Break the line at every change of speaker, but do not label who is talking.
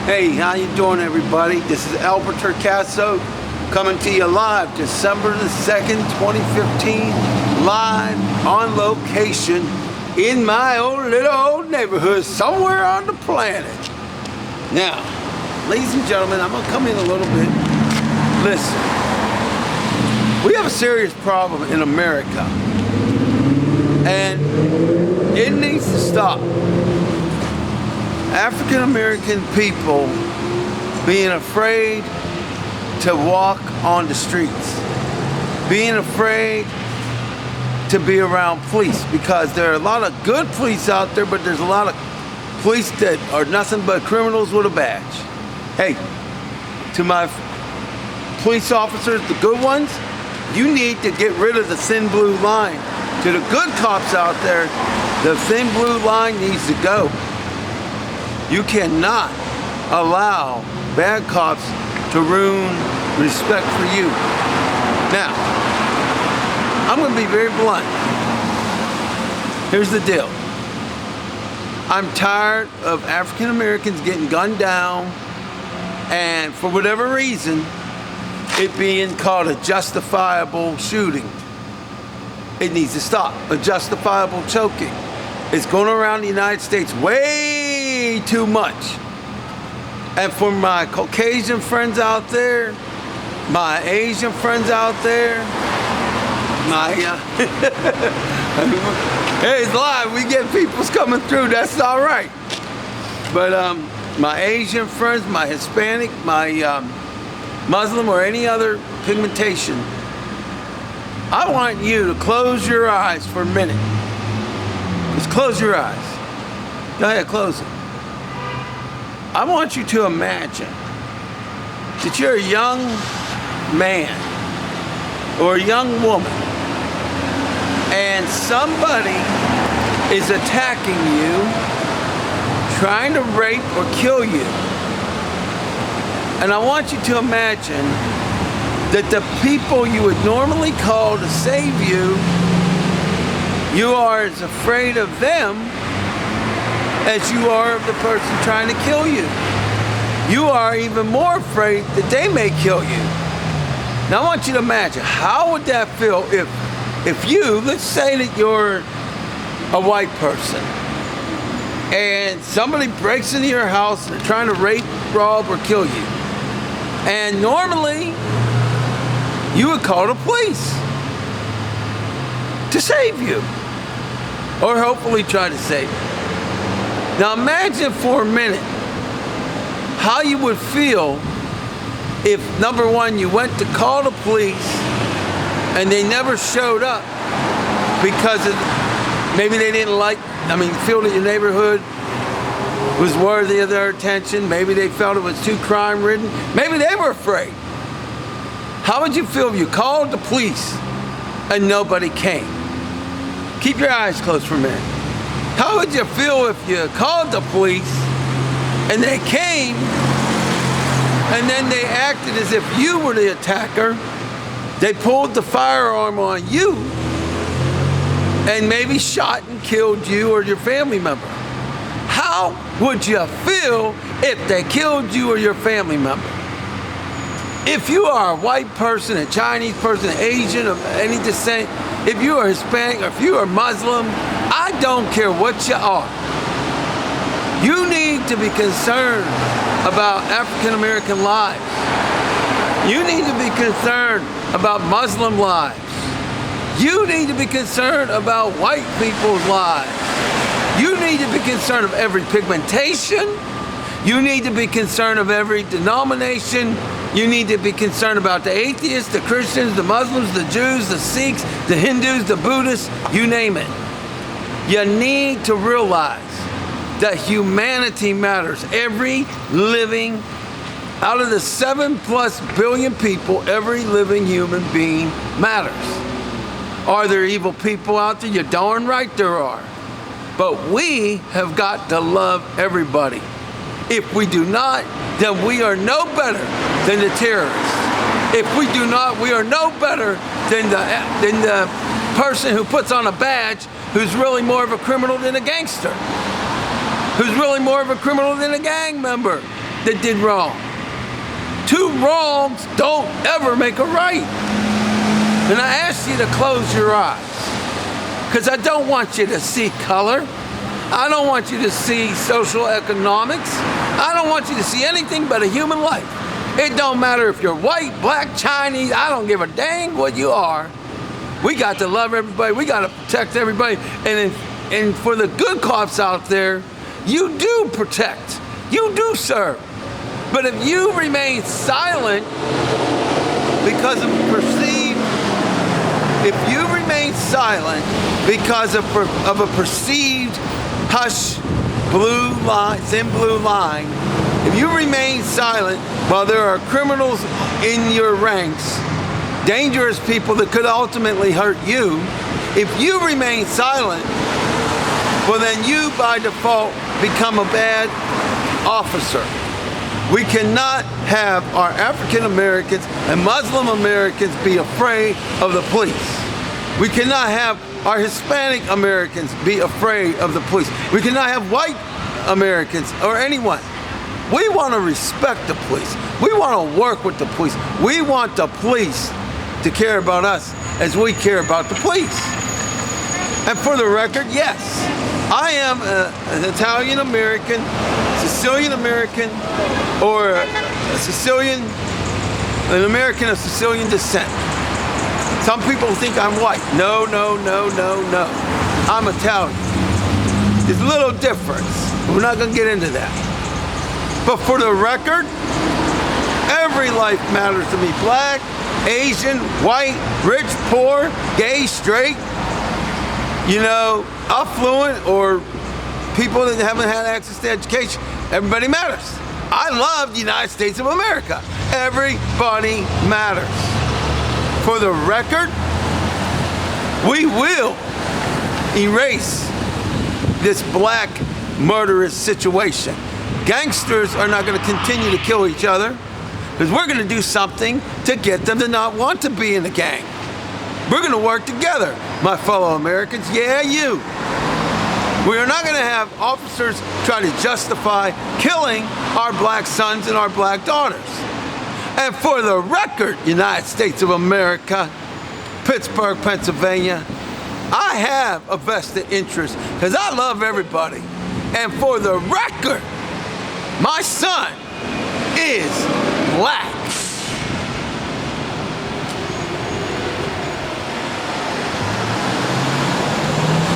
Hey, how you doing, everybody? This is Albert Torcaso coming to you live December the 2nd, 2015, live on location in my own little old neighborhood somewhere on the planet. Now, ladies and gentlemen, I'm going to come in a little bit. Listen, we have a serious problem in America, and it needs to stop. African American people being afraid to walk on the streets, being afraid to be around police, because there are a lot of good police out there, but there's a lot of police that are nothing but criminals with a badge. Hey, to my police officers, the good ones, you need to get rid of the thin blue line. To the good cops out there, the thin blue line needs to go. You cannot allow bad cops to ruin respect for you. Now, I'm going to be very blunt. Here's the deal. I'm tired of African Americans getting gunned down, and for whatever reason, it being called a justifiable shooting. It needs to stop. A justifiable choking. It's going around the United States way too much. And for my Caucasian friends out there, my Asian friends out there, my hey, it's live, we get people's coming through, that's all right. But my Asian friends, my Hispanic, my Muslim, or any other pigmentation, I want you to close your eyes for a minute. Just close your eyes. Go ahead, close them. I want you to imagine that you're a young man or a young woman, and somebody is attacking you, trying to rape or kill you. And I want you to imagine that the people you would normally call to save you, you are as afraid of them as you are of the person trying to kill you. You are even more afraid that they may kill you. Now I want you to imagine, how would that feel if you, let's say that you're a white person, and somebody breaks into your house and they're trying to rape, rob, or kill you. And normally, you would call the police to save you, or hopefully try to save you. Now imagine for a minute how you would feel if, number one, you went to call the police and they never showed up because maybe they didn't feel that your neighborhood was worthy of their attention. Maybe they felt it was too crime-ridden. Maybe they were afraid. How would you feel if you called the police and nobody came? Keep your eyes closed for a minute. How would you feel if you called the police and they came and then they acted as if you were the attacker? They pulled the firearm on you and maybe shot and killed you or your family member. How would you feel if they killed you or your family member? If you are a white person, a Chinese person, an Asian of any descent, if you are Hispanic or if you are Muslim, I don't care what you are. You need to be concerned about African American lives. You need to be concerned about Muslim lives. You need to be concerned about white people's lives. You need to be concerned of every pigmentation. You need to be concerned of every denomination. You need to be concerned about the atheists, the Christians, the Muslims, the Jews, the Sikhs, the Hindus, the Buddhists, you name it. You need to realize that humanity matters. Every living, out of the 7+ billion people, every living human being matters. Are there evil people out there? You're darn right there are. But we have got to love everybody. If we do not, then we are no better than the terrorists. If we do not, we are no better than the person who puts on a badge who's really more of a criminal than a gangster, who's really more of a criminal than a gang member. that did wrong. Two wrongs don't ever make a right. And I ask you to close your eyes, because I don't want you to see color. I don't want you to see social economics. I don't want you to see anything but a human life. It don't matter if you're white, black, Chinese, I don't give a dang what you are. We got to love everybody. We got to protect everybody. And for the good cops out there, you do protect. You do serve. But if you remain silent because of a perceived hush, blue line, thin blue line, if you remain silent while there are criminals in your ranks, dangerous people that could ultimately hurt you, if you remain silent, well then you by default become a bad officer. We cannot have our African Americans and Muslim Americans be afraid of the police. We cannot have our Hispanic Americans be afraid of the police. We cannot have white Americans or anyone. We want to respect the police. We want to work with the police. We want the police to care about us as we care about the police. And for the record, yes, I am an Italian American, Sicilian American, or an American of Sicilian descent. Some people think I'm white. No. I'm Italian. There's a little difference. We're not going to get into that. But for the record, every life matters to me. Black, Asian, white, rich, poor, gay, straight, affluent, or people that haven't had access to education. Everybody matters. I love the United States of America. Everybody matters. For the record, we will erase this black murderous situation. Gangsters are not going to continue to kill each other, because we're going to do something to get them to not want to be in the gang. We're going to work together, my fellow Americans. Yeah, you. We are not going to have officers try to justify killing our black sons and our black daughters. And for the record, United States of America, Pittsburgh, Pennsylvania, I have a vested interest because I love everybody. And for the record, my son is black.